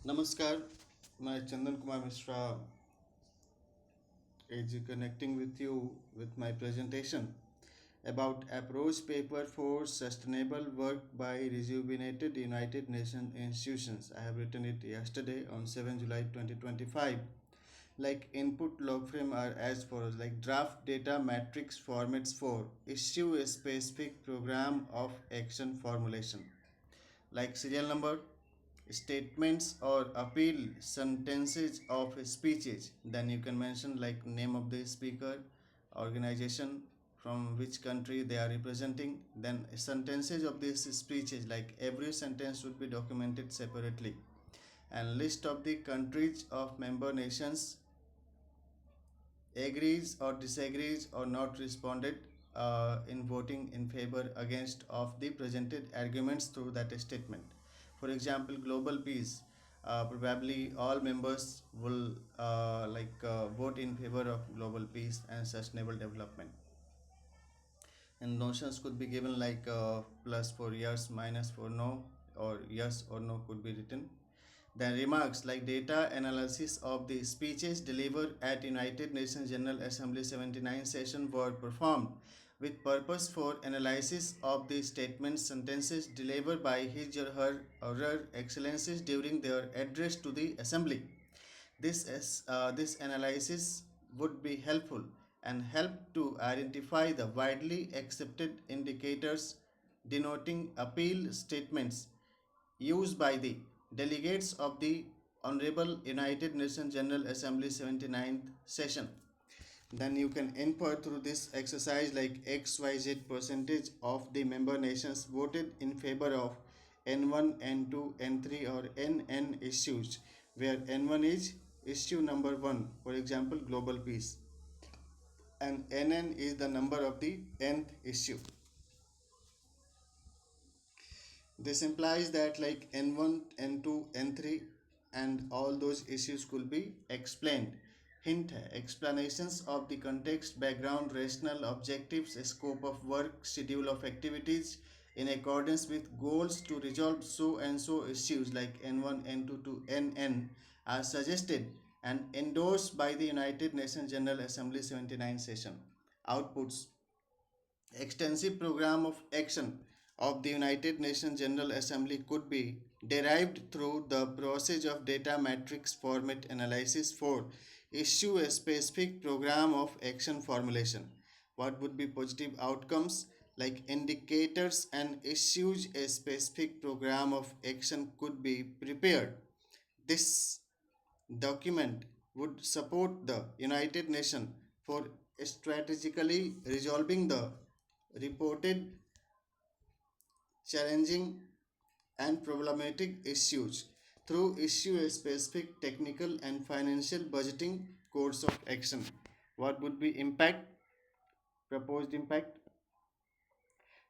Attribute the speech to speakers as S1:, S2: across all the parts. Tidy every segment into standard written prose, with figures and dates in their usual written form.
S1: Namaskar, my Chandan Kumar Mishra is connecting with you with my presentation about approach paper for sustainable work by Rejuvenated United Nations Institutions. I have written it yesterday on 7 July 2025. Like input log frame are as follows, like draft data matrix formats for issue a specific program of action formulation, like serial number, statements or appeal sentences of speeches. Then you can mention like name of the speaker, organization, from which country they are representing. Then sentences of these speeches, like every sentence should be documented separately, and list of the countries of member nations agrees or disagrees or not responded in voting in favor against of the presented arguments through that statement. For example, global peace, probably all members will vote in favor of global peace and sustainable development. And notions could be given like plus for yes, minus for no, or yes or no could be written. Then remarks like data analysis of the speeches delivered at United Nations General Assembly 79 session were performed with purpose for analysis of the statements sentences delivered by his or her excellencies during their address to the assembly. This analysis would be helpful and help to identify the widely accepted indicators denoting appeal statements used by the delegates of the Honorable United Nations General Assembly 79th session. Then you can input through this exercise like XYZ percentage of the member nations voted in favor of N1, N2, N3 or NN issues, where N1 is issue number 1, for example, global peace, and NN is the number of the nth issue. This implies that like N1, N2, N3 and all those issues could be explained. Hint hai, explanations of the context, background, rational objectives, scope of work, schedule of activities in accordance with goals to resolve so and so issues like N1, N2 to NN are suggested and endorsed by the United Nations General Assembly 79 session. Outputs: extensive program of action of the United Nations General Assembly could be derived through the process of data matrix format analysis for issue a specific program of action formulation. What would be positive outcomes? Like indicators and issues a specific program of action could be prepared. This document would support the United Nations for strategically resolving the reported challenging and problematic issues through issue specific technical and financial budgeting course of action. What would be impact? Proposed impact: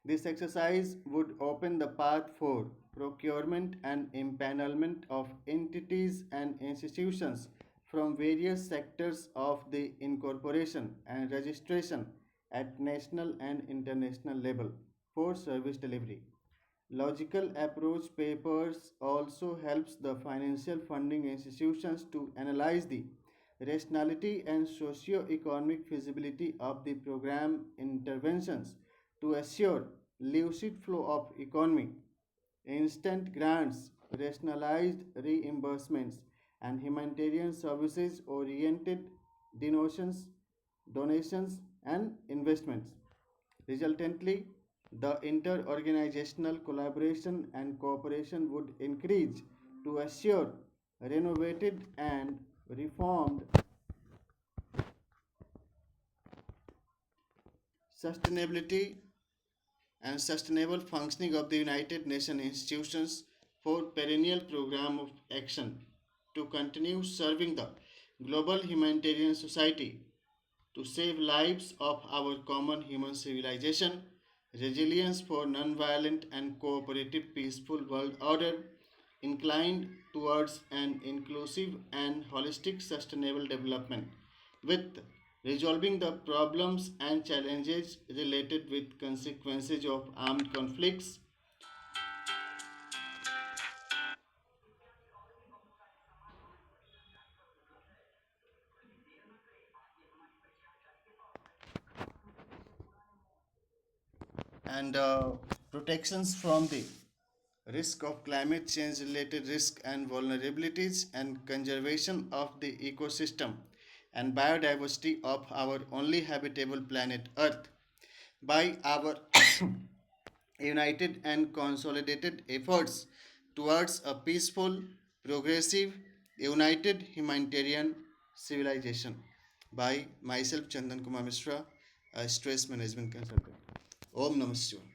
S1: this exercise would open the path for procurement and empanelment of entities and institutions from various sectors of the incorporation and registration at national and international level for service delivery. Logical approach papers also helps the financial funding institutions to analyze the rationality and socio-economic feasibility of the program interventions to assure lucid flow of economy, instant grants, rationalized reimbursements, and humanitarian services oriented donations and investments. Resultantly, the inter-organizational collaboration and cooperation would increase to assure renovated and reformed sustainability and sustainable functioning of the United Nations institutions for perennial program of action to continue serving the global humanitarian society to save lives of our common human civilization, resilience for non-violent and cooperative peaceful world order, inclined towards an inclusive and holistic sustainable development, with resolving the problems and challenges related with consequences of armed conflicts, and protections from the risk of climate change related risk and vulnerabilities, and conservation of the ecosystem and biodiversity of our only habitable planet Earth. By our united and consolidated efforts towards a peaceful, progressive, united humanitarian civilization. By myself, Chandan Kumar Mishra, a stress management consultant. Om Namah Shivaya.